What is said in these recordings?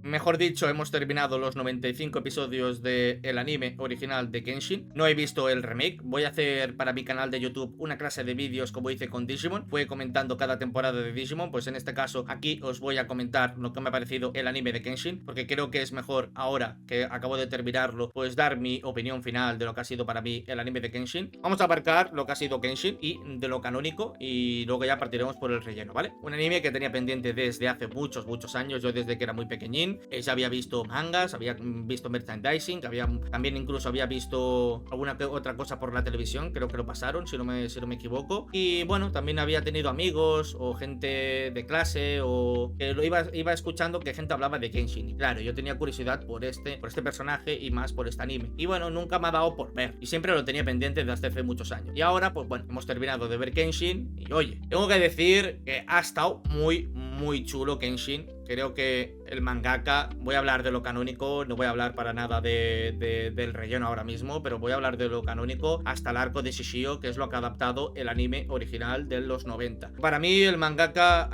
mejor dicho, hemos terminado los 95 episodios del anime original de Kenshin. No he visto el remake. Voy a hacer para mi canal de YouTube una clase de vídeos como hice con Digimon. Fue comentando cada temporada de Digimon. Pues en este caso aquí os voy a comentar lo que me ha parecido el anime de Kenshin, porque creo que es mejor ahora que acabo de terminarlo, pues dar mi opinión final de lo que ha sido para mí el anime de Kenshin. Vamos a abarcar lo que ha sido Kenshin y de lo canónico, y luego ya partiremos por el relleno, ¿vale? Un anime que tenía pendiente desde hace muchos años. Yo desde que era muy pequeñín ya había visto mangas, había visto merchandising, también incluso había visto alguna otra cosa por la televisión, creo que lo pasaron, si no me equivoco. Y bueno, también había tenido amigos o gente de clase o que lo iba escuchando que gente hablaba de Kenshin. Y claro, yo tenía curiosidad por este personaje y más por este anime. Y bueno, nunca me ha dado por ver. Y siempre lo tenía pendiente desde hace muchos años. Y ahora, pues bueno, hemos terminado de ver Kenshin. Y oye, tengo que decir que ha estado muy chulo Kenshin. Creo que el mangaka, voy a hablar de lo canónico, no voy a hablar para nada del relleno ahora mismo, pero voy a hablar de lo canónico hasta el arco de Shishio, que es lo que ha adaptado el anime original de los 90. Para mí el mangaka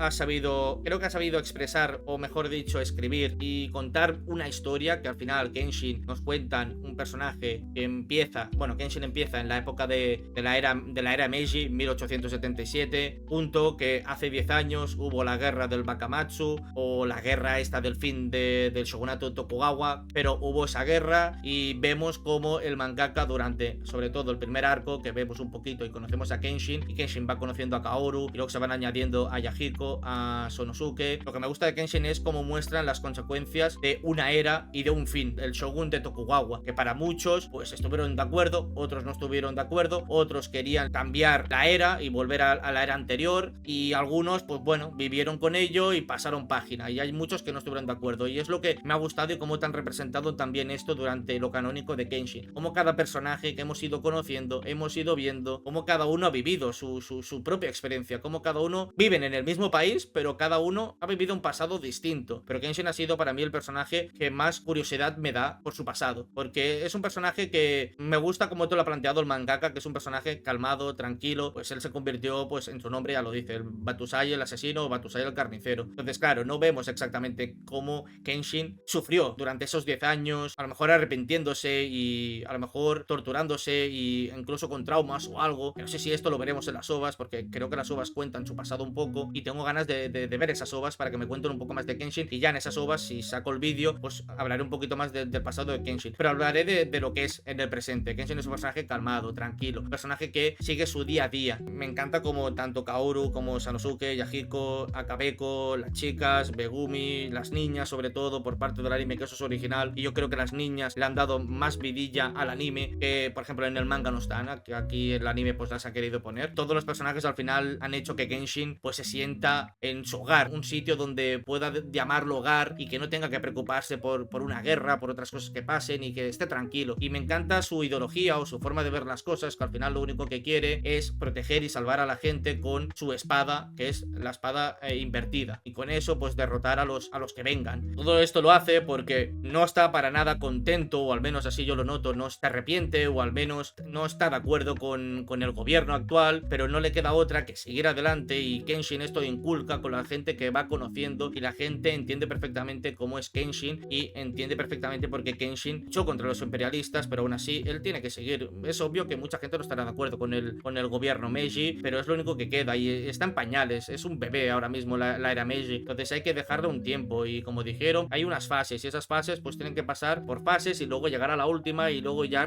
creo que ha sabido expresar, o mejor dicho, escribir y contar una historia que al final Kenshin nos cuentan un personaje que empieza, bueno, Kenshin empieza en la época de la era Meiji, 1877, punto que hace 10 años hubo la guerra del Bakamatsu, o la guerra esta del fin del shogunato Tokugawa, pero hubo esa guerra y vemos como el mangaka durante, sobre todo el primer arco, que vemos un poquito y conocemos a Kenshin, y Kenshin va conociendo a Kaoru, y luego se van añadiendo a Yahiko, a Sonosuke. Lo que me gusta de Kenshin es cómo muestran las consecuencias de una era y de un fin, el shogun de Tokugawa, que para muchos pues estuvieron de acuerdo, otros no estuvieron de acuerdo, otros querían cambiar la era y volver a la era anterior, y algunos pues bueno, vivieron con ello y pasaron página, y hay muchos que no estuvieron de acuerdo, y es lo que me ha gustado y cómo te han representado también esto durante lo canónico de Kenshin, como cada personaje que hemos ido conociendo, hemos ido viendo, cómo cada uno ha vivido su propia experiencia, cómo cada uno viven en el mismo país, pero cada uno ha vivido un pasado distinto. Pero Kenshin ha sido para mí el personaje que más curiosidad me da por su pasado, porque es un personaje que me gusta como te lo ha planteado el mangaka, que es un personaje calmado, tranquilo. Pues él se convirtió, pues en su nombre ya lo dice, el Batusai el asesino o Batusai el carnicero. Entonces claro, no vemos exactamente cómo Kenshin sufrió durante esos 10 años, a lo mejor arrepintiéndose y a lo mejor torturándose y incluso con traumas o algo. No sé si esto lo veremos en las OVAs, porque creo que las OVAs cuentan su pasado un poco, y tengo ganas de ver esas OVAs para que me cuenten un poco más de Kenshin, y ya en esas OVAs, si saco el vídeo, pues hablaré un poquito más del pasado de Kenshin, pero hablaré de lo que es en el presente. Kenshin es un personaje calmado, tranquilo, un personaje que sigue su día a día. Me encanta como tanto Kaoru como Sanosuke, Yahiko, Akabeko, las chicas, Begumi, las niñas, sobre todo por parte del anime, que eso es original, y yo creo que las niñas le han dado más vidilla al anime que por ejemplo en el manga no están, que aquí el anime pues las ha querido poner. Todos los personajes al final han hecho que Kenshin pues se sienta en su hogar, un sitio donde pueda llamarlo hogar y que no tenga que preocuparse por una guerra, por otras cosas que pasen, y que esté tranquilo. Y me encanta su ideología o su forma de ver las cosas, que al final lo único que quiere es proteger y salvar a la gente con su espada, que es la espada invertida, y con eso pues derrotar a los que vengan. Todo esto lo hace porque no está para nada contento, o al menos así yo lo noto, no se arrepiente, o al menos no está de acuerdo con el gobierno actual, pero no le queda otra que seguir adelante, y Kenshin esto inculca con la gente que va conociendo, y la gente entiende perfectamente cómo es Kenshin y entiende perfectamente por qué Kenshin luchó contra los imperialistas, pero aún así él tiene que seguir. Es obvio que mucha gente no estará de acuerdo con el gobierno Meiji, pero es lo único que queda y está en pañales, es un bebé ahora mismo la era Meiji, entonces hay que dejarle un tiempo, y como dijeron, hay unas fases, y esas fases pues tienen que pasar por fases y luego llegar a la última, y luego ya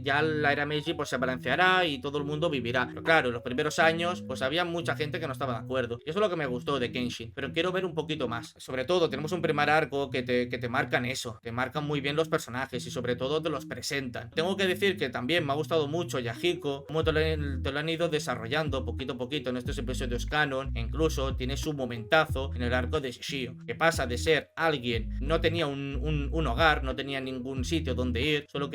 ya la era Meiji pues se balanceará y todo el mundo vivirá. Pero claro, en los primeros años pues había mucha gente que no estaba de acuerdo, y eso es lo que me gustó de Kenshin, pero quiero ver un poquito más. Sobre todo tenemos un primer arco que te marcan eso, te marcan muy bien los personajes y sobre todo te los presentan. Tengo que decir que también me ha gustado mucho Yahiko, como te lo han ido desarrollando poquito a poquito en estos episodios canon, e incluso tiene su momentazo en el arco de Shishio, que pasa de ser alguien, no tenía un hogar, no tenía ningún sitio donde ir, solo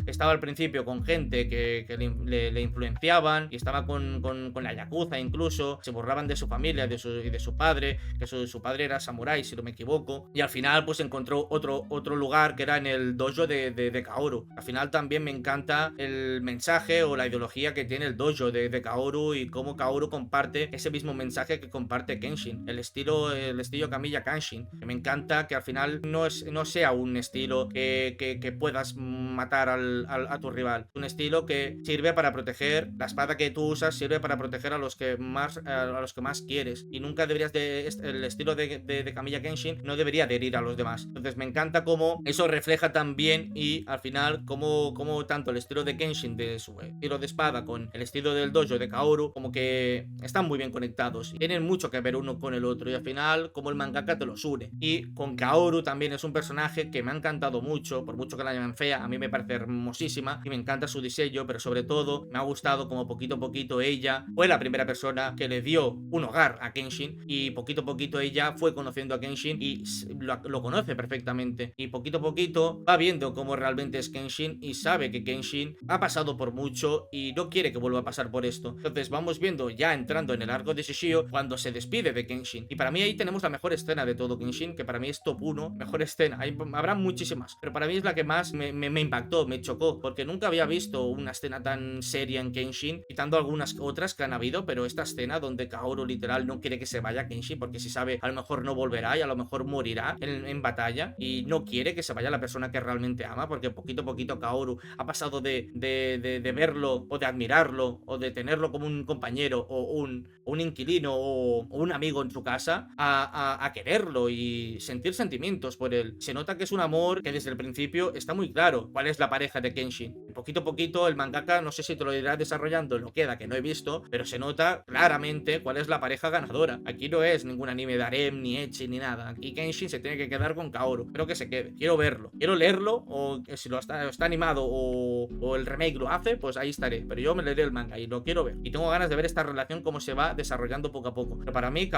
estaba al principio con gente que le influenciaban, y estaba con la yakuza, incluso se borraban de su familia y de su padre, que su padre era samurái si no me equivoco, y al final pues encontró otro lugar que era en el dojo de Kaoru. Al final también me encanta el mensaje o la ideología que tiene el dojo de Kaoru, y cómo Kaoru comparte ese mismo mensaje que comparte Kenshin, el estilo estilo Kamiya Kenshin. Me encanta que al final no sea un estilo que puedas matar a tu rival. Un estilo que sirve para proteger, la espada que tú usas sirve para proteger a los que más quieres, y nunca deberías el estilo de Kamiya Kenshin no debería de herir a los demás. Entonces me encanta cómo eso refleja también, y al final como tanto el estilo de Kenshin de su estilo de espada con el estilo del dojo de Kaoru como que están muy bien conectados y tienen mucho que ver uno con el otro, y al final como el mangaka te los une. Y con Kaoru también es un personaje que me ha encantado mucho, por mucho que la llamen fea, a mí me parece hermosísima y me encanta su diseño, pero sobre todo me ha gustado como poquito a poquito ella fue la primera persona que le dio un hogar a Kenshin, y poquito a poquito ella fue conociendo a Kenshin y lo conoce perfectamente, y poquito a poquito va viendo cómo realmente es Kenshin y sabe que Kenshin ha pasado por mucho y no quiere que vuelva a pasar por esto. Entonces vamos viendo ya entrando en el arco de Shishio cuando se despide de Kenshin, y para mí ahí tenemos la mejor escena de todo Kenshin, que para mí es top 1, mejor escena. Habrá muchísimas, pero para mí es la que más me impactó, me chocó, porque nunca había visto una escena tan seria en Kenshin, quitando algunas otras que han habido, pero esta escena donde Kaoru literal no quiere que se vaya Kenshin porque si sabe a lo mejor no volverá y a lo mejor morirá en batalla, y no quiere que se vaya la persona que realmente ama, porque poquito a poquito Kaoru ha pasado de verlo o de admirarlo o de tenerlo como un compañero o un inquilino o un amigo en su casa a quererlo y sentir sentimientos por él. Se nota que es un amor que desde el principio está muy claro cuál es la pareja de Kenshin. Poquito a poquito el mangaka, no sé si te lo irá desarrollando, lo queda que no he visto, pero se nota claramente cuál es la pareja ganadora. Aquí no es ningún anime de harem, ni ecchi, ni nada. Aquí Kenshin se tiene que quedar con Kaoru. Creo que se quede. Quiero verlo. Quiero leerlo, o si lo está animado o el remake lo hace, pues ahí estaré. Pero yo me leeré el manga y lo quiero ver. Y tengo ganas de ver esta relación cómo se va desarrollando poco a poco. Pero para mí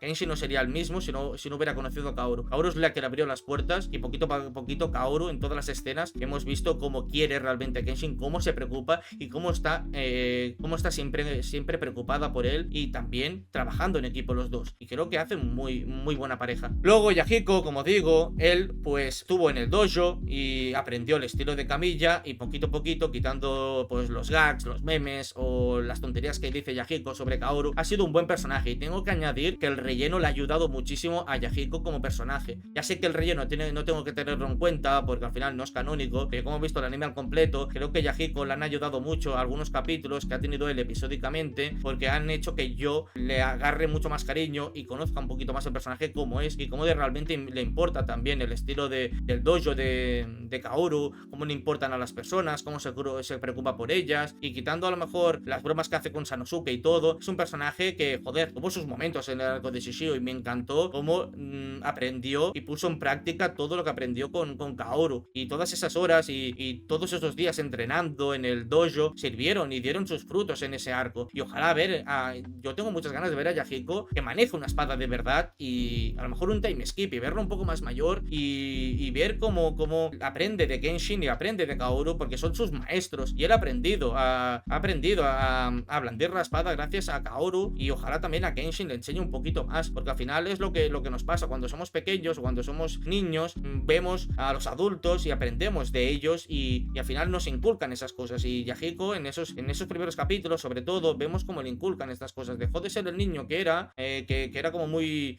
Kenshin no sería el mismo si no hubiera conocido a Kaoru. Siempre es la que le abrió las puertas, y poquito a poquito Kaoru en todas las escenas hemos visto cómo quiere realmente a Kenshin, cómo se preocupa y cómo está siempre preocupada por él, y también trabajando en equipo los dos, y creo que hacen muy buena pareja. Luego Yahiko, como digo, él pues estuvo en el dojo y aprendió el estilo de Kamiya, y poquito a poquito, quitando pues los gags, los memes o las tonterías que dice Yahiko sobre Kaoru, ha sido un buen personaje, y tengo que añadir que el relleno le ha ayudado muchísimo a Yahiko como personaje. Ya sé que el relleno no tengo que tenerlo en cuenta porque al final no es canónico, pero como he visto el anime al completo, creo que Yahiko le han ayudado mucho a algunos capítulos que ha tenido él episódicamente, porque han hecho que yo le agarre mucho más cariño y conozca un poquito más el personaje cómo es y cómo realmente le importa también el estilo del dojo de Kaoru, cómo le importan a las personas, cómo se preocupa por ellas, y quitando a lo mejor las bromas que hace con Sanosuke y todo, es un personaje que, joder, tuvo sus momentos en el arco de Shishio y me encantó cómo aprendió y puso en práctica todo lo que aprendió con Kaoru, y todas esas horas y todos esos días entrenando en el dojo sirvieron y dieron sus frutos en ese arco. Y ojalá yo tengo muchas ganas de ver a Yahiko que maneje una espada de verdad, y a lo mejor un time skip y verlo un poco más mayor y ver cómo aprende de Kenshin y aprende de Kaoru, porque son sus maestros, y él ha aprendido a blandir la espada gracias a Kaoru, y ojalá también a Kenshin le enseñe un poquito más, porque al final es lo que nos pasa cuando somos pequeños o cuando somos niños, vemos a los adultos y aprendemos de ellos, y al final nos inculcan esas cosas, y Yahiko en esos primeros capítulos sobre todo vemos cómo le inculcan estas cosas, dejó de ser el niño que era como muy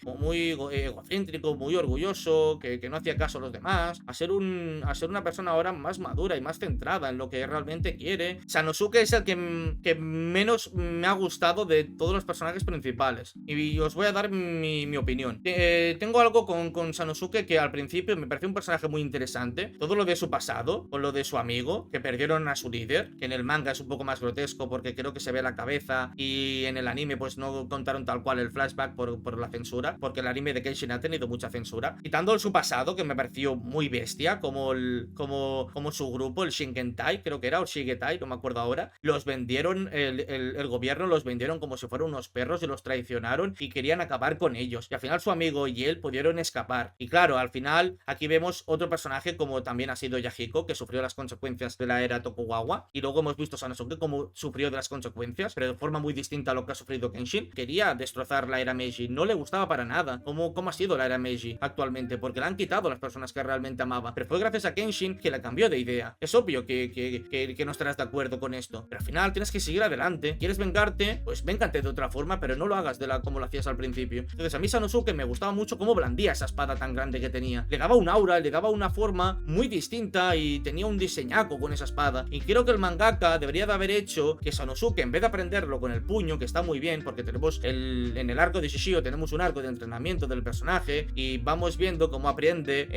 egocéntrico, muy orgulloso, que no hacía caso a los demás, a ser una persona ahora más madura y más centrada en lo que realmente quiere. Sanosuke es el que menos me ha gustado de todos los personajes principales, y os voy a dar mi opinión. Tengo algo con Sanosuke, que al principio me pareció un personaje muy interesante, todo lo de su pasado, con lo de su amigo, que perdieron a su líder, que en el manga es un poco más grotesco porque creo que se ve la cabeza, y en el anime pues no contaron tal cual el flashback por la censura, porque el anime de Kenshin ha tenido mucha censura. Quitando su pasado, que me pareció muy bestia, como su grupo, el Shingentai, creo que era, o Shigetai, no me acuerdo ahora, los vendieron, el gobierno los vendieron como si fueran unos perros y los traicionaron y querían acabar con ellos, y al final su amigo y él pudieron escapar. Y claro, al final aquí vemos otro personaje como también ha sido Yahiko, que sufrió las consecuencias de la era Tokugawa, y luego hemos visto a Sanosuke como sufrió de las consecuencias, pero de forma muy distinta a lo que ha sufrido Kenshin. Quería destrozar la era Meiji, no le gustaba para nada cómo ha sido la era Meiji actualmente, porque le han quitado a las personas que realmente amaba, pero fue gracias a Kenshin que la cambió de idea. Es obvio que no estarás de acuerdo con esto, pero al final tienes que seguir adelante. ¿Quieres vengarte? Pues véngate combate de otra forma, pero no lo hagas como lo hacías al principio. Entonces a mí Sanosuke me gustaba mucho cómo blandía esa espada tan grande que tenía. Le daba un aura, le daba una forma muy distinta y tenía un diseñaco con esa espada. Y creo que el mangaka debería de haber hecho que Sanosuke, en vez de aprenderlo con el puño, que está muy bien, porque tenemos en el arco de Shishio tenemos un arco de entrenamiento del personaje y vamos viendo cómo aprende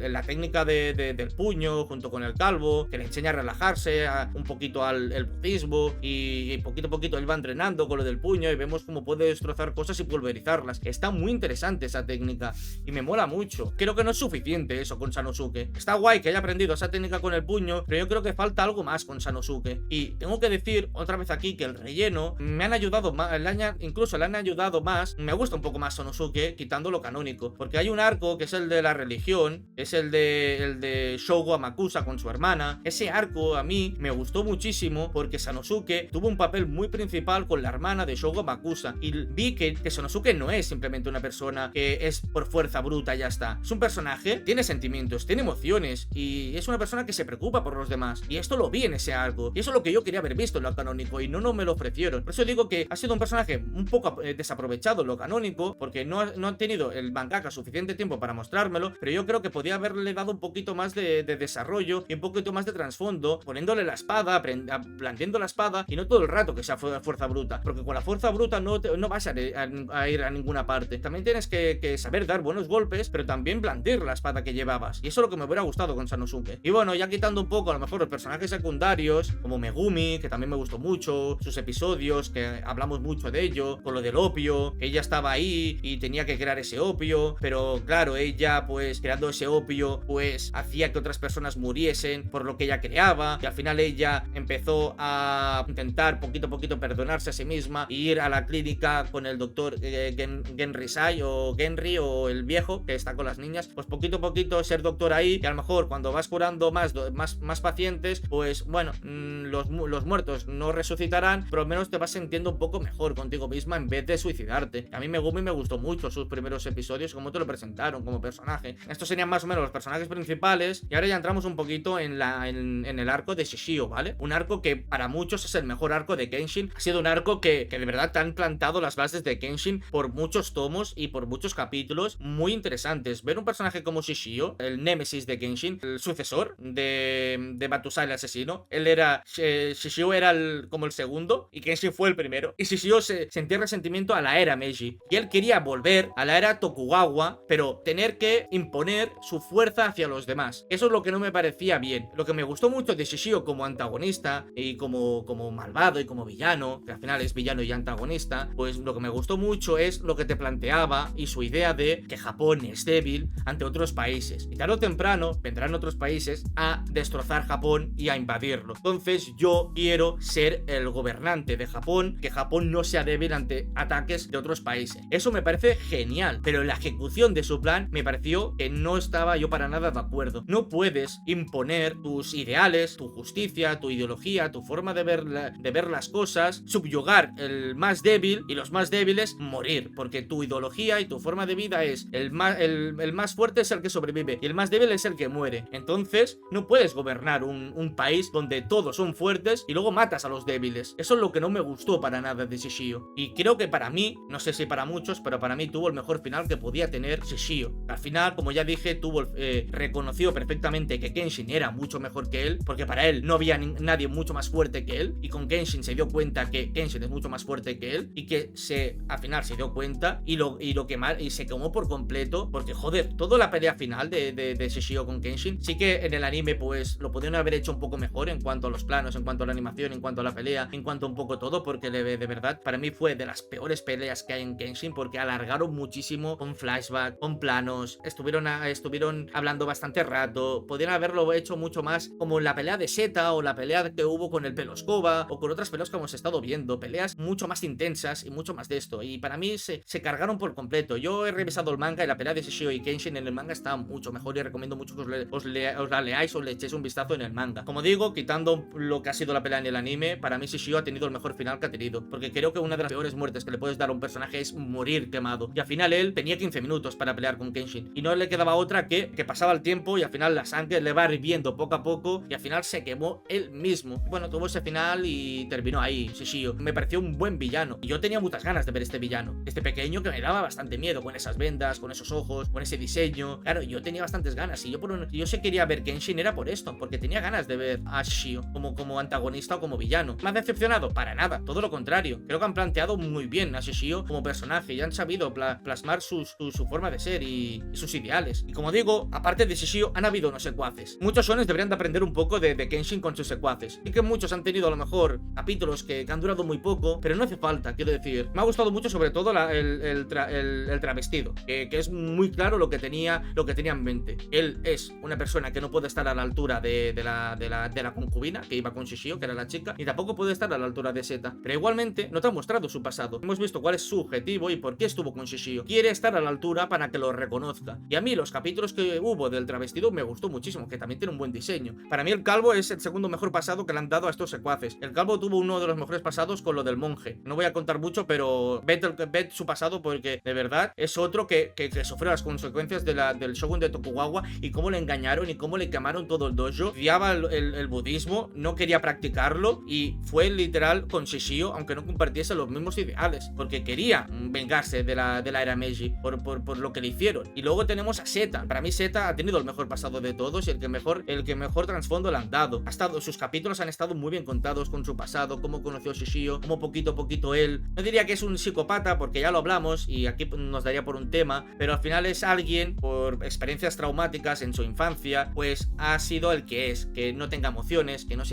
la técnica del puño junto con el calvo, que le enseña a relajarse un poquito el budismo, y poquito a poquito él va entrenando con lo del puño y vemos cómo puede destrozar cosas y pulverizarlas. Está muy interesante esa técnica y me mola mucho. Creo que no es suficiente eso con Sanosuke. Está guay que haya aprendido esa técnica con el puño, pero yo creo que falta algo más con Sanosuke. Y tengo que decir otra vez aquí que el relleno me han ayudado más, incluso le han ayudado más. Me gusta un poco más Sanosuke quitando lo canónico, porque hay un arco que es el de la religión, es el de Shogo Amakusa con su hermana. Ese arco a mí me gustó muchísimo porque Sanosuke tuvo un papel muy principal con la hermana de Shogo Amakusa y vi que Sanosuke no es simplemente una persona que es por fuerza bruta y ya está. Es un personaje, tiene sentimientos, tiene emociones y es una persona que se preocupa por los demás, y esto lo vi en ese arco y eso es lo que yo quería haber visto en lo canónico y no me lo ofrecieron. Por eso digo que ha sido un personaje un poco desaprovechado en lo canónico, porque no han tenido el mangaka suficiente tiempo para mostrármelo, pero yo creo que podía haberle dado un poquito más de desarrollo y un poquito más de trasfondo, poniéndole la espada, blandiendo la espada y no todo el rato que sea fuerza bruta, porque con la fuerza bruta no vas a ir a ninguna parte. También tienes que saber dar buenos golpes, pero también blandir la espada que llevabas, y eso es lo que me hubiera gustado con Sanosuke. Y bueno, ya quitando un poco a lo mejor los personajes secundarios como Megumi, que también me gustó mucho, sus episodios, que hablamos mucho de ello, con lo del opio, que ella estaba ahí y tenía que crear ese opio, pero claro, ella pues creando ese opio pues hacía que otras personas muriesen por lo que ella creaba, y al final ella empezó a intentar poquito a poquito perdonarse a sí misma e ir a la clínica con el doctor Genrisai o Genry o el viejo que está con las niñas, pues poquito a poquito ser doctor ahí, y a lo mejor cuando vas curando más pacientes, pues bueno, los muertos no resucitarán, pero al menos te vas sintiendo un poco mejor contigo misma en vez de suicidarte. A mí Megumi me gustó mucho sus primeros episodios, como te lo presentaron como personaje. Estos serían más o menos los personajes principales, y ahora ya entramos un poquito en el arco de Shishio, ¿vale? Un arco que para muchos es el mejor arco de Kenshin. Ha sido un arco que de verdad te han plantado las bases de Kenshin por muchos tomos y por muchos capítulos muy interesantes. Ver un personaje como Shishio, el némesis de Kenshin, el sucesor de Batusai el asesino, Shishio era como el segundo y Kenshin fue el primero, y Shishio sentía resentimiento a la era Meiji y él quería volver a la era Tokugawa, pero tener que imponer su fuerza hacia los demás. Eso es lo que no me parecía bien. Lo que me gustó mucho de Shishio como antagonista y como malvado y como villano, que al final es villano y antagonista, pues lo que me gustó mucho es lo que te planteaba y su idea de que Japón es débil ante otros países y tarde o temprano vendrán otros países a destrozar Japón y a invadirlo. Entonces yo quiero ser el gobernante de Japón, que Japón no sea débil ante ataques de otros países. Eso me parece genial, pero en la ejecución de su plan me pareció que no estaba yo para nada de acuerdo. No puedes imponer tus ideales, tu justicia, tu ideología, tu forma de ver las cosas, subyugar el más débil y los más débiles morir, porque tu ideología y tu forma de vida es el más fuerte es el que sobrevive y el más débil es el que muere. Entonces no puedes gobernar un país donde todos son fuertes y luego matas a los débiles. Eso es lo que no me gustó para nada de Shishio, y creo que para mí, no sé si para muchos, pero para mí tuvo el mejor final que podía tener Shishio. Al final, como ya dije, reconoció perfectamente que Kenshin era mucho mejor que él, porque para él no había nadie mucho más fuerte que él, y con Kenshin se dio cuenta que Kenshin es mucho más fuerte que él, y que al final se dio cuenta y se quemó por completo, porque joder, toda la pelea final de Shishio con Kenshin, sí que en el anime pues lo podrían haber hecho un poco mejor en cuanto a los planos, en cuanto a la animación, en cuanto a la pelea, en cuanto a un poco todo, porque de verdad para mí fue de las peores peleas que hay en Kenshin, porque alargaron muchísimo con flashback, con planos, estuvieron hablando bastante rato. Podrían haberlo hecho mucho más como en la pelea de Seta o la pelea que hubo con el pelo escoba o con otras peleas que hemos estado viendo, peleas mucho más intensas y mucho más de esto, y para mí se cargaron por completo. Yo he revisado el manga y la pelea de Shishio y Kenshin en el manga está mucho mejor, y recomiendo mucho que os la leáis o le echéis un vistazo en el manga. Como digo, quitando lo que ha sido la pelea en el anime, para mí Shishio ha tenido el mejor final que ha tenido, porque creo que una de las peores muertes que le puedes dar a un personaje es morir quemado, y al final él tenía 15 minutos para pelear con Kenshin y no le quedaba otra que pasaba el tiempo y al final la sangre le va hirviendo poco a poco y al final se quemó él mismo. Bueno, tuvo ese final y terminó ahí Shishio. Me pareció un buen villano. Y yo tenía muchas ganas de ver este villano, este pequeño que me daba bastante miedo, con esas vendas, con esos ojos, con ese diseño. Claro, yo tenía bastantes ganas. Y yo sí quería ver Kenshin era por esto, porque tenía ganas de ver a Shishio como antagonista o como villano. ¿Me ha decepcionado? Para nada, todo lo contrario. Creo que han planteado muy bien a Shishio como personaje y han sabido plasmar su forma de ser y sus ideales. Y como digo, aparte de Shishio, han habido unos secuaces. Muchos shonen deberían de aprender un poco de Kenshin con sus secuaces. Y que muchos han tenido a lo mejor capítulos que han durado muy poco, pero no hace falta, quiero decir. Me ha gustado mucho sobre todo el travestido, que es muy claro lo que tenía en mente. Él es una persona que no puede estar a la altura de la concubina que iba con Shishio, que era la chica, y tampoco puede estar a la altura de Seta. Pero igualmente no te ha mostrado su pasado. Hemos visto cuál es su objetivo y por qué estuvo con Shishio. Quiere estar a la altura para que lo reconozca. Y a mí los capítulos que hubo del travestido me gustó muchísimo, que también tiene un buen diseño. Para mí el calvo es el segundo mejor pasado que le han dado a estos secuaces. El calvo tuvo uno de los mejores pasados con lo del monje. No voy a contar mucho, pero ved su pasado porque de verdad es otro que sufrió las consecuencias del shogun de Tokugawa y cómo le engañaron y cómo le quemaron todo el dojo. Odiaba el budismo, no quería practicarlo y fue literal con Shishio, aunque no compartiese los mismos ideales, porque quería vengarse de la era Meiji por lo que le hicieron. Y luego tenemos a Seta. Para mí Seta ha tenido el mejor pasado de todos y el que mejor trasfondo le han dado. Sus capítulos han estado muy bien contados con su pasado, cómo conoció a Shishio, cómo poquito a poquito él. No diría que es un psicópata porque ya lo hablamos y aquí nos daría por un tema, pero al final es alguien por experiencias traumáticas en su infancia, pues ha sido el que es, que no tenga emociones, que no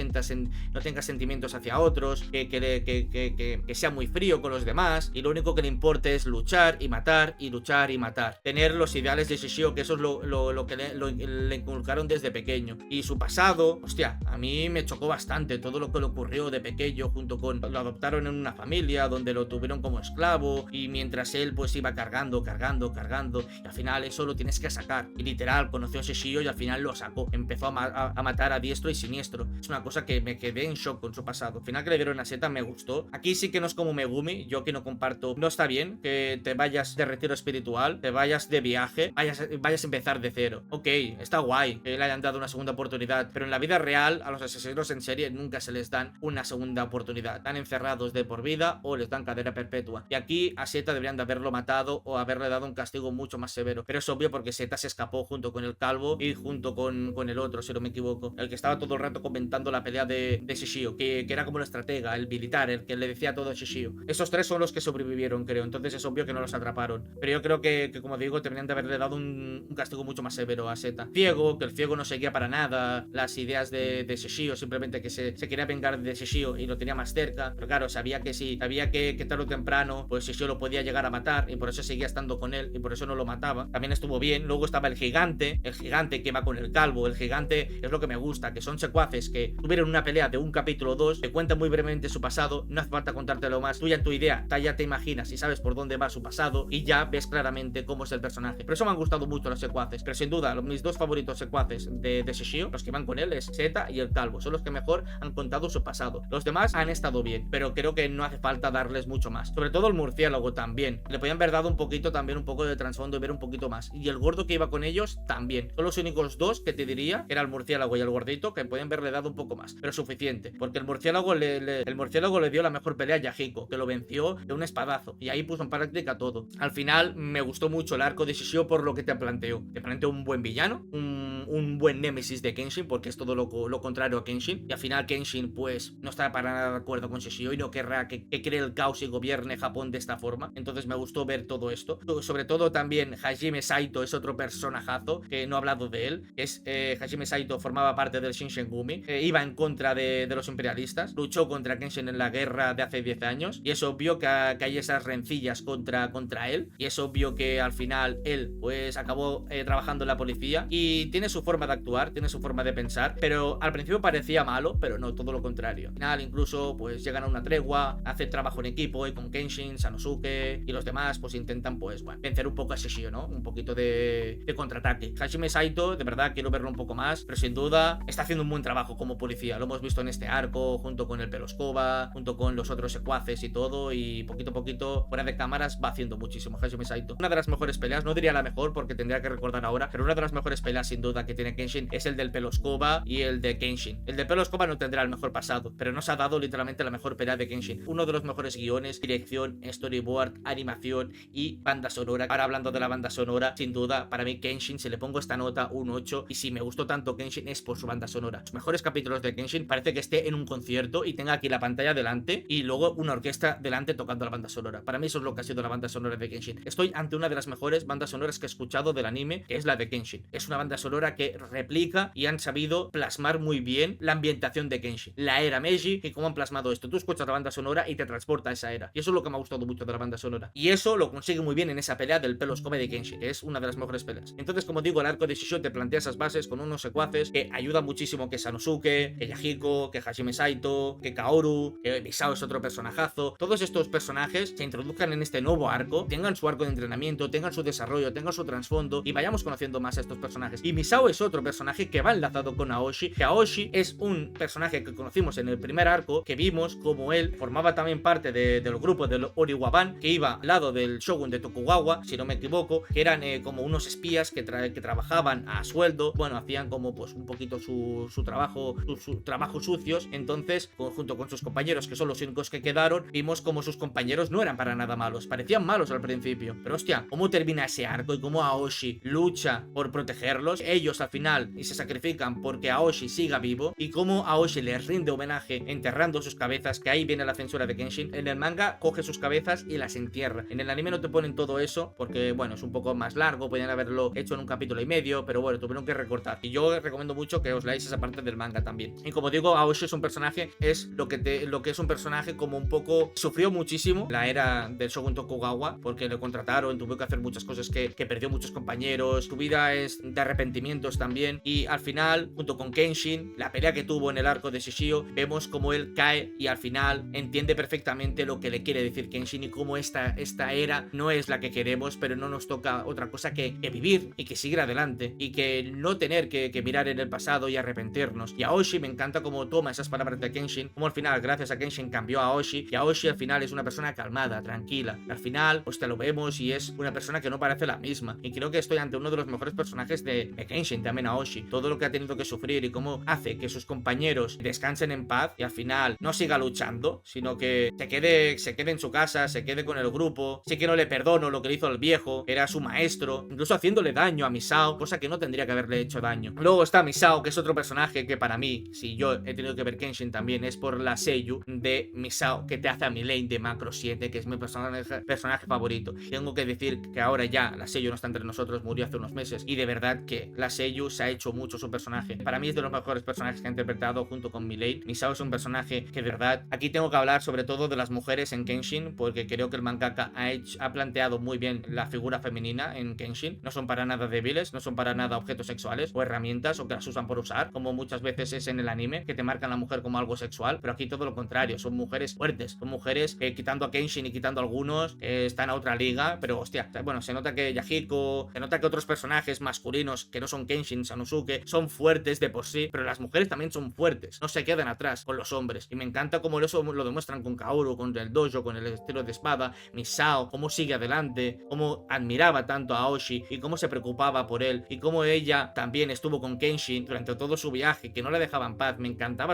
tenga sentimientos hacia otros, que sea muy frío con los demás y lo único que le importa es luchar y matar y luchar y matar. Tener los ideales de Shishio, que eso es lo que le inculcaron desde pequeño. Y su pasado, hostia, a mí me chocó bastante todo lo que le ocurrió de pequeño, junto con lo adoptaron en una familia donde lo tuvieron como esclavo y mientras él pues iba cargando y al final eso lo tienes que sacar. Y literal, conoció a Shishio y al final lo sacó. Empezó a matar a diestro y siniestro. Es una cosa que me quedé en shock con su pasado. Al final que le dieron a Seta me gustó. Aquí sí que no es como Megumi, yo que no comparto. No está bien que te vayas de retiro espiritual, te vayas de viaje, vayas a empezar de cero. Ok, está guay que le hayan dado una segunda oportunidad, pero en la vida real a los asesinos en serie nunca se les dan una segunda oportunidad. Están encerrados de por vida o les dan cadena perpetua. Y aquí a Seta deberían de haberlo matado o haberle dado un castigo mucho más severo. Pero es obvio porque Seta se escapó junto con el calvo y junto con el otro, si no me equivoco, el que estaba todo el rato comentando la pelea de Shishio, que era como el estratega, el militar, el que le decía todo a Shishio. Esos tres son los que sobrevivieron, creo. Entonces es obvio que no los atraparon. Pero yo creo que como digo, deberían de haberle dado un castigo mucho más severo a Seta. Ciego, que el ciego no seguía para nada las ideas de Shishio, simplemente que se quería vengar de Shishio y lo tenía más cerca. Pero claro, sabía que tarde o temprano pues Shishio lo podía llegar a matar y por eso seguía estando con él y por eso no lo mataba. También estuvo bien. Luego estaba el gigante que va con el calvo. El gigante es lo que me gusta, que son secuaces que tuvieron una pelea de un capítulo o dos, te cuentan muy brevemente su pasado, no hace falta contártelo más, tú ya en tu idea ya te imaginas y sabes por dónde va su pasado y ya ves claramente cómo es el personaje. Por eso me han gustado mucho los secuaces, pero sin duda mis dos favoritos secuaces de Shishio, los que van con él, es Seta y el calvo, son los que mejor han contado su pasado. Los demás han estado bien, pero creo que no hace falta darles mucho más, sobre todo el murciélago también, le podían haber dado un poco de trasfondo y ver un poquito más, y el gordo que iba con ellos también. Son los únicos dos que te diría, que era el murciélago y el gordito, que pueden haberle dado un poco más, pero suficiente, porque el murciélago le dio la mejor pelea a Yahiko, que lo venció de un espadazo, y ahí puso en práctica todo. Al final me gustó mucho el arco de Shishio por lo que te planteó un buen villano, un buen némesis de Kenshin, porque es todo lo contrario a Kenshin, y al final Kenshin pues no está para nada de acuerdo con Shishio y no querrá que cree el caos y gobierne Japón de esta forma. Entonces me gustó ver todo esto, sobre todo también Hajime Saito es otro personajazo que no he hablado de él, que es Hajime Saito formaba parte del Shinsengumi, iba en contra de los imperialistas, luchó contra Kenshin en la guerra de hace 10 años y es obvio que hay esas rencillas contra él, y es obvio que al final él pues acabó trabajando en la policía y tiene su forma de actuar, tiene su forma de pensar, pero al principio parecía malo, pero no, todo lo contrario. Al final incluso pues llegan a una tregua, hacen trabajo en equipo y con Kenshin, Sanosuke y los demás pues intentan pues bueno, vencer un poco a Shishio, ¿no? Un poquito de contraataque. Hajime Saito, de verdad quiero verlo un poco más, pero sin duda está haciendo un buen trabajo como policía, lo hemos visto en este arco, junto con el Peloscoba, junto con los otros secuaces y todo, y poquito a poquito, fuera de cámaras, va haciendo muchísimo Hajime Saito. Una de las mejores peleas, no diría la mejor porque tendría que recordar ahora, pero una de las mejores peleas sin duda que tiene Kenshin es el del Peloscoba y el de Kenshin. El de Peloscoba no tendrá el mejor pasado, pero nos ha dado literalmente la mejor pelea de Kenshin. Kenshin. Uno de los mejores guiones, dirección, storyboard, animación y banda sonora. Ahora hablando de la banda sonora, sin duda, para mí Kenshin, si le pongo esta nota, un 8, y si me gustó tanto Kenshin es por su banda sonora. Los mejores capítulos de Kenshin parece que esté en un concierto y tenga aquí la pantalla delante y luego una orquesta delante tocando la banda sonora. Para mí eso es lo que ha sido la banda sonora de Kenshin. Estoy ante una de las mejores bandas sonoras que he escuchado del anime, que es la de Kenshin. Es una banda sonora que replica y han sabido plasmar muy bien la ambientación de Kenshin, la era Meiji, y cómo han plasmado esto. Tú escuchas la banda sonora y te transporta a esa era, y eso es lo que me ha gustado mucho de la banda sonora, y eso lo consigue muy bien en esa pelea del pelo escoba de Kenshin, que es una de las mejores peleas. Entonces, como digo, el arco de Shishio te plantea esas bases con unos secuaces que ayudan muchísimo, que Sanosuke, que Yahiko, que Hajime Saito, que Kaoru, que Misao es otro personajazo. Todos estos personajes se introduzcan en este nuevo arco, tengan su arco de entrenamiento, tengan su desarrollo, tengan su trasfondo y vayamos conociendo más a estos personajes. Y Misao es otro personaje que va enlazado con Aoshi, que Aoshi es un personaje que conocimos en el primer arco, que vimos como él formaba también parte del grupo del Oriwaban, que iba al lado del shogun de Tokugawa, si no me equivoco, que eran como unos espías que trabajaban a sueldo, bueno, hacían como pues un poquito su trabajo, su trabajo sucios. Entonces, junto con sus compañeros, que son los únicos que quedaron, vimos como sus compañeros no eran para nada malos, parecían malos al principio, pero hostia, cómo termina ese arco y cómo Aoshi lucha por protegerlos, ellos al final y se sacrifican porque Aoshi siga vivo, y cómo Aoshi les rinde homenaje enterrando sus cabezas, que ahí viene la censura de Kenshin. En el manga coge sus cabezas y las entierra, en el anime no te ponen todo eso porque bueno, es un poco más largo, podrían haberlo hecho en un capítulo y medio, pero bueno, tuvieron que recortar, y yo recomiendo mucho que os leáis esa parte del manga también. Y como digo, Aoshi es un personaje, es lo que es un personaje como un poco sufrió muchísimo la era del Shogun Tokugawa, porque le contrataron, tuvo que hacer muchas cosas, que perdió muchos compañeros, su vida es de arrepentimientos también, y al final, junto con Kenshin, la pelea que tuvo en el arco de Shishio, vemos como él cae y al final entiende perfectamente lo que le quiere decir Kenshin y cómo esta era no es la que queremos, pero no nos toca otra cosa que vivir y que seguir adelante y que no tener que mirar en el pasado y arrepentirnos. Y Aoshi me encanta cómo toma esas palabras de Kenshin, como al final gracias a Kenshin cambió a Aoshi, y Aoshi al final es una persona calmada, tranquila, al final pues te lo vemos y es una persona que no parece la misma, y creo que estoy ante uno de los mejores personajes de Kenshin, también Aoshi, todo lo que ha tenido que sufrir y cómo hace que sus compañeros descansen en paz y al final no siga luchando, sino que se quede en su casa, se quede con el grupo. Sí que no le perdono lo que le hizo al viejo, era su maestro, incluso haciéndole daño a Misao, cosa que no tendría que haberle hecho daño. Luego está Misao, que es otro personaje que para mí, si yo he tenido que ver Kenshin también, es por la seiyuu de Misao, que te hace a Milane de Macro 7, que es mi personaje favorito. Tengo que decir que ahora ya la seiyuu no está entre nosotros, murió hace unos meses, y de verdad que la seiyuu se ha hecho mucho su personaje. Para mí es de los mejores personajes que ha interpretado junto con Milane. Misao es un personaje que de verdad, aquí tengo que hablar sobre todo de las mujeres en Kenshin, porque creo que el mangaka ha planteado muy bien la figura femenina en Kenshin. No son para nada débiles, no son para nada objetos sexuales o herramientas o que las usan por usar, como muchas veces es en el anime, que te marcan a la mujer como algo sexual, pero aquí todo lo contrario, son mujeres fuertes, son mujeres que quitando a Kenshin y quitando a algunos están a otra liga, pero hostia, bueno, se nota que Yahiko, se nota que otros personajes masculinos que no son Kenshin, Sanosuke, son fuertes de por sí, pero las mujeres también son fuertes, no se quedan atrás con los hombres, y me encanta cómo eso lo demuestran con Kaoru, con el dojo, con el estilo de espada, Misao, cómo sigue adelante, cómo admiraba tanto a Aoshi y cómo se preocupaba por él, y cómo ella también estuvo con Kenshin durante todo su viaje, que no la dejaba en paz. Me encanta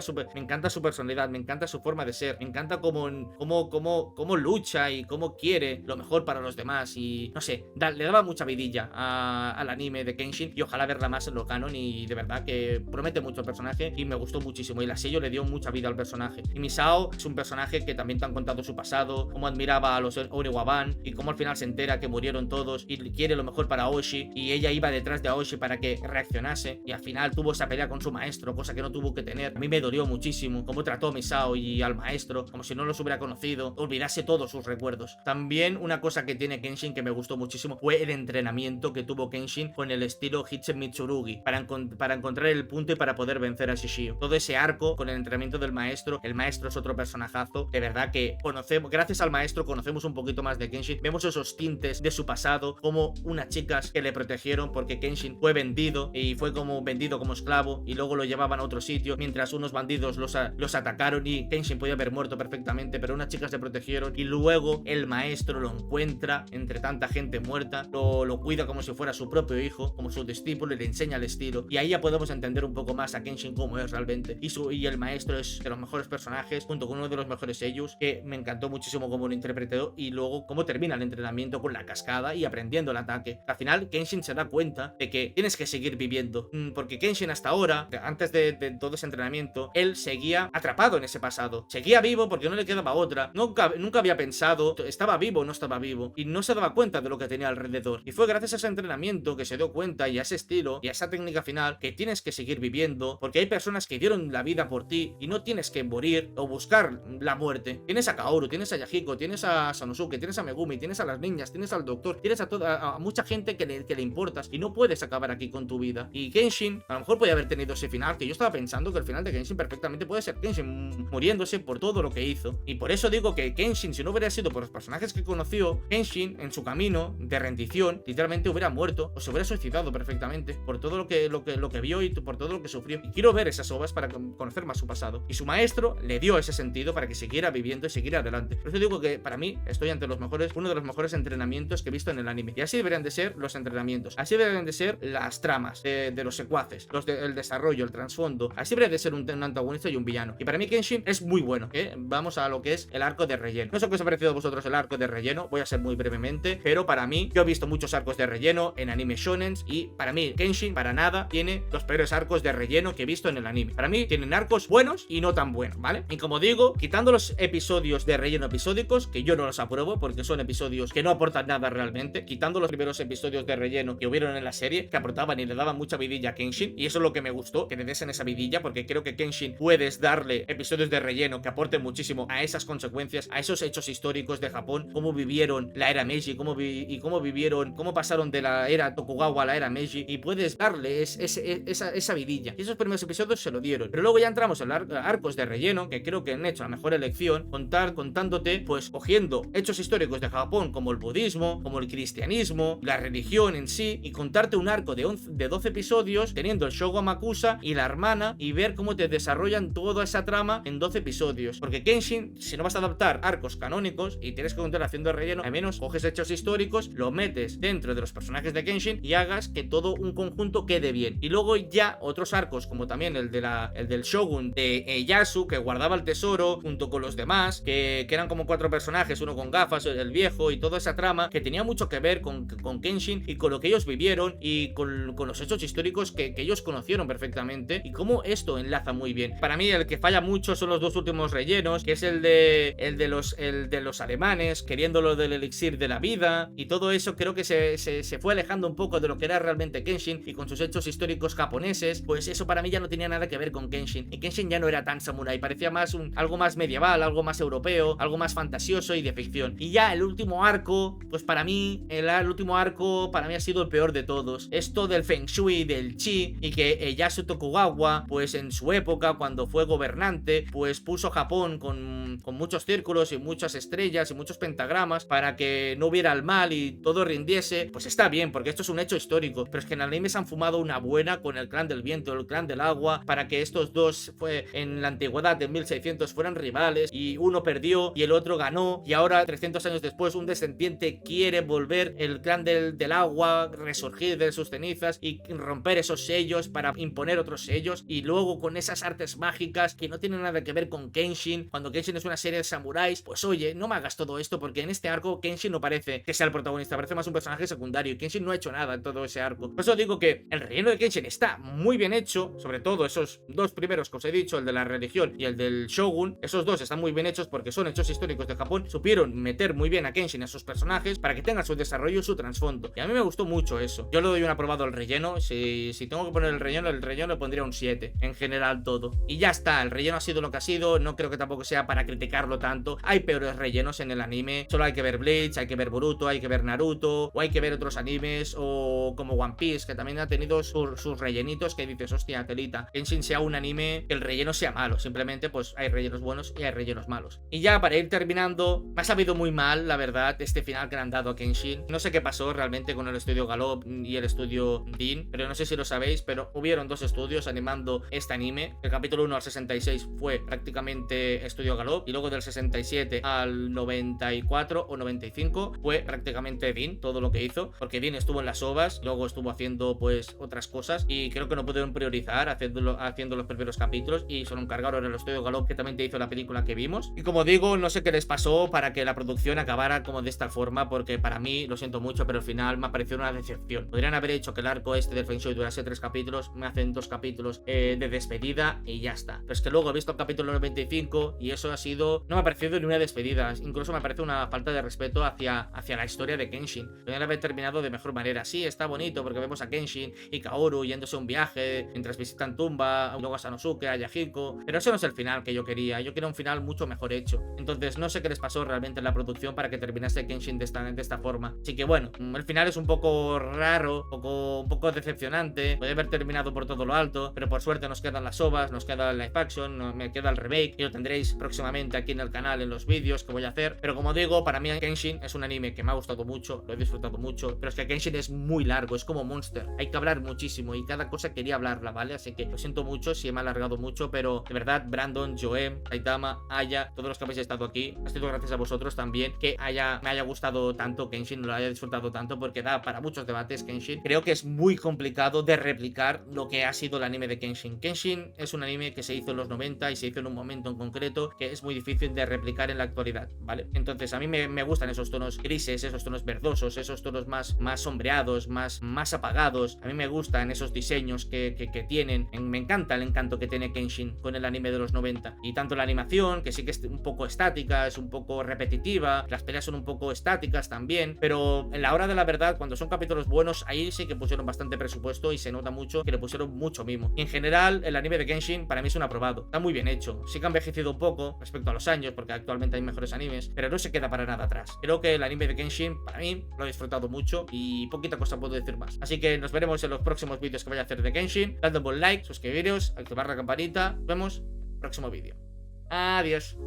su personalidad, me encanta su forma de ser, me encanta cómo lucha y cómo quiere lo mejor para los demás, y no sé, le daba mucha vidilla al anime de Kenshin, y ojalá verla más en lo canon, y de verdad que promete mucho el personaje y me gustó muchísimo, y la seiyuu le dio mucha vida al personaje. Y Misao es un personaje que también te han contado su pasado, cómo admiraba a los Oriwaban y cómo al final se entera que murieron todos y quiere lo mejor para Aoshi, y ella iba detrás de Aoshi para que reaccionase, y al final tuvo esa pelea con su maestro, cosa que no tuvo que tener. A mí me dolió muchísimo cómo trató a Misao y al maestro, como si no los hubiera conocido, olvidase todos sus recuerdos. También una cosa que tiene Kenshin que me gustó muchísimo fue el entrenamiento que tuvo Kenshin con el estilo Hichen Mitsurugi para encontrar el punto y para poder vencer a Shishio. Todo ese arco con el entrenamiento del maestro, el maestro es otro personajazo, de verdad que conocemos, gracias al maestro conocemos un poquito más de Kenshin, vemos esos tintes de su pasado, como unas chicas que le protegieron porque Kenshin fue vendido y fue como vendido como esclavo, y luego lo llevaban a otro sitio mientras unos bandidos los atacaron, y Kenshin podía haber muerto perfectamente, pero unas chicas le protegieron, y luego el maestro lo encuentra entre tanta gente muerta, lo cuida como si fuera su propio hijo, como su discípulo, y le enseña el estilo, y ahí ya podemos entender un poco más a Kenshin cómo es realmente, y el maestro es de los mejores personajes, junto con uno de los mejores seiyus, que me encantó muchísimo cómo lo interpretó y luego cómo termina el entrenamiento con la cascada y aprendiendo el ataque. Al final Kenshin se da cuenta de que tienes que seguir viviendo, porque Kenshin hasta ahora, antes de todo ese entrenamiento, él seguía atrapado en ese pasado, seguía vivo porque no le quedaba otra, nunca había pensado, estaba vivo o no estaba vivo, y no se daba cuenta de lo que tenía alrededor, y fue gracias a ese entrenamiento que se dio cuenta, y a ese estilo y a esa técnica final, que tienes que seguir viviendo, porque hay personas que dieron la vida por ti y no tienes que morir o buscar la muerte. Tienes a Kaoru, tienes a Yahiko, tienes a Sanosuke, tienes a Megumi, tienes a las niñas, tienes al doctor, tienes a mucha gente que le importas, y no puedes acabar aquí con tu vida. Y Kenshin a lo mejor puede haber tenido ese final, que yo estaba pensando que el final de Kenshin perfectamente puede ser Kenshin muriéndose por todo lo que hizo, y por eso digo que Kenshin, si no hubiera sido por los personajes que conoció, Kenshin en su camino de rendición literalmente hubiera muerto o se hubiera suicidado perfectamente por todo lo que vio y por todo lo que sufrió. Y quiero ver esas obras para conocer más su pasado, y su maestro le dio ese sentido para que siguiera viviendo y siguiera adelante. Por eso digo que para mí estoy ante los mejores, uno de los mejores entrenamientos que he visto en el anime, y así deberían de ser los entrenamientos, así deberían de ser las tramas de los secuaces, el desarrollo, el trasfondo, así debería de ser un antagonista y un villano. Y para mí Kenshin es muy bueno, vamos a lo que es el arco de relleno. No sé qué os ha parecido a vosotros el arco de relleno, voy a ser muy brevemente, pero para mí, yo he visto muchos arcos de relleno en anime shonens, y para mí Kenshin para nada tiene los peores arcos de relleno que he visto en el anime. Para mí tienen arcos buenos y no tan buenos, ¿vale? Y como digo, quitando los episodios de relleno episódicos, que yo no los apruebo porque son episodios que no aportan nada realmente, quitando los primeros episodios de relleno que hubieron en la serie, que aportaban y le daban mucha vidilla a Kenshin, y eso es lo que me gustó, que le desen esa vidilla, porque creo que Kenshin puedes darle episodios de relleno que aporten muchísimo a esas consecuencias, a esos hechos históricos de Japón, cómo vivieron la era Meiji, cómo pasaron de la era Tokugawa a la era Meiji, y puedes darle esa vidilla. Y esos primeros episodios se lo dieron, pero luego ya entramos en arcos de relleno, que creo que han hecho la mejor elección, contándote, pues cogiendo hechos históricos de Japón como el budismo, como el cristianismo, la religión en sí, y contarte un arco de 12 episodios, teniendo el Shogun Amakusa y la hermana, y ver cómo te desarrollan toda esa trama en 12 episodios. Porque Kenshin, si no vas a adaptar arcos canónicos y tienes que contar haciendo relleno, al menos coges hechos históricos, lo metes dentro de los personajes de Kenshin y hagas que todo un conjunto quede bien. Y luego ya otros arcos, como también el del Shogun de Ieyasu, que guardaba el tesoro junto con los demás, que eran como 4 personajes, uno con gafas, el viejo, y toda esa trama que tenía mucho que ver con Kenshin y con lo que ellos vivieron y con los hechos históricos que ellos conocieron perfectamente, y cómo esto enlaza muy bien. Para mí el que falla mucho son los dos últimos rellenos, que es el de los alemanes queriendo lo del elixir de la vida, y todo eso creo que se fue alejando un poco de lo que era realmente Kenshin, y con sus hechos históricos japoneses, pues eso para mí ya no tenía nada que ver con Kenshin, y Kenshin ya no era tan samurái, parecía más algo más medieval, algo más europeo, algo más fantasioso y de ficción. Y ya el último arco, pues para mí el último arco para mí ha sido el peor de todos. Esto del Feng Shui, del Chi, y que Ieyasu Tokugawa, pues en su época cuando fue gobernante, pues puso Japón con muchos círculos y muchas estrellas y muchos pentagramas para que no hubiera el mal y todo rindiese. Pues está bien, porque esto es un hecho histórico, pero es que en el anime se han fumado una buena con el clan del viento, el clan del agua, para que estos dos en la antigüedad de 1600 fueran rivales, y uno perdió y el otro ganó, y ahora 300 años después un descendiente quiere volver el clan del agua, resurgir de sus cenizas y romper esos sellos para imponer otros sellos, y luego con esas artes mágicas que no tienen nada que ver con Kenshin, cuando Kenshin es una serie de samuráis. Pues oye, no me hagas todo esto, porque en este arco Kenshin no parece que sea el protagonista, parece más un personaje secundario, y Kenshin no ha hecho nada en todo ese arco. Por eso digo que el relleno de Kenshin está muy bien hecho, sobre todo esos dos primeros que os he dicho, el de la religión y el del Shogun. Esos dos están muy bien hechos porque son hechos históricos de Japón, supieron meter muy bien a Kenshin a sus personajes para que tengan su desarrollo y su trasfondo, y a mí me gustó mucho eso. Yo le doy un aprobado al relleno. Si tengo que poner el relleno le pondría un 7 en general todo, y ya está. El relleno ha sido lo que ha sido, no creo que tampoco sea para criticarlo tanto. Hay peores rellenos en el anime, solo hay que ver Bleach, hay que ver Boruto, hay que ver Naruto, o hay que ver otros animes, o como One Piece, que también ha tenido sus rellenitos que dices, hostia, telita. Kenshin sea un anime que el relleno sea malo, simplemente pues hay rellenos buenos y hay rellenos malos. Y ya para ir terminando, me ha sabido muy mal, la verdad, este final que le han dado a Kenshin. No sé qué pasó realmente con el estudio Gallop y el estudio Dean, pero no sé si lo sabéis, pero hubieron dos estudios animando este anime. El capítulo 1 al 66 fue prácticamente estudio Gallop, y luego del 67 al 94 o 95 fue prácticamente Dean, todo lo que hizo, porque Dean estuvo en las ovas, luego estuvo haciendo pues otras cosas, y creo que no pudieron priorizar haciendo los primeros capítulos, y solo encargaron el estudio Gallop, que también te hizo la película que vimos. Y como digo, no sé qué les pasó para que la producción acabara como de esta forma, porque para mí, lo siento mucho, pero al final me ha parecido una decepción. Podrían haber hecho que el arco este del Feng Shui durase 3 capítulos, me hacen 2 capítulos de despedida y ya está. Pero es que luego he visto el capítulo 95 y eso ha sido... no me ha parecido ni una despedida, incluso me parece una falta de respeto hacia la historia de Kenshin. Podrían haber terminado de mejor manera. Sí, está bonito porque vemos a Kenshin y Kaoru yéndose a un viaje mientras visitan tumba, luego a Sanosuke, a Yahiko, pero eso no es el final que yo quería un final mucho mejor hecho. Entonces no sé qué les pasó realmente en la producción para que terminase Kenshin de esta forma. Así que bueno, el final es un poco raro, un poco decepcionante, puede haber terminado por todo lo alto, pero por suerte nos quedan las ovas, nos queda el live action, me queda el remake, y lo tendréis próximamente aquí en el canal en los vídeos que voy a hacer. Pero como digo, para mí Kenshin es un anime que me ha gustado mucho, lo he disfrutado mucho, pero es que Kenshin es muy largo, es como Monster, hay que hablar muchísimo y cada cosa quería hablarla, ¿vale? Así que lo siento mucho si me ha alargado mucho, pero de verdad, Brandon, Joem, Saitama, Aya, todos los que habéis estado aquí, ha sido gracias a vosotros también que me haya gustado tanto Kenshin, lo haya disfrutado tanto, porque da para muchos debates Kenshin. Creo que es muy complicado de replicar lo que ha sido el anime de Kenshin. Kenshin es un anime que se hizo en los 90 y se hizo en un momento en concreto que es muy difícil de replicar en la actualidad, ¿vale? Entonces a mí me gustan esos tonos grises, esos tonos verdosos, esos tonos más sombreados, más apagados. A mí me gustan esos diseños que tienen. Me encanta el encanto que tiene Kenshin con el anime de los 90. Y tanto la animación, que sí que es un poco estática, es un poco repetitiva, las peleas son un poco estáticas también, pero en la hora de la verdad, cuando son capítulos buenos, ahí sí que pusieron bastante presupuesto y se nota mucho que le pusieron mucho mimo. Y en general, el anime de Kenshin para mí es un aprobado. Está muy bien hecho. Sí que ha envejecido un poco respecto a los años, porque actualmente hay mejores animes, pero no se queda para nada atrás. Creo que el anime de Kenshin, para mí, lo he disfrutado mucho y poquita cosa puedo decir más. Así que nos veremos en los próximos vídeos que vaya a hacer de Kenshin. Dadle un buen like, suscribiros, activar la campanita. Nos vemos en el próximo vídeo. Adiós.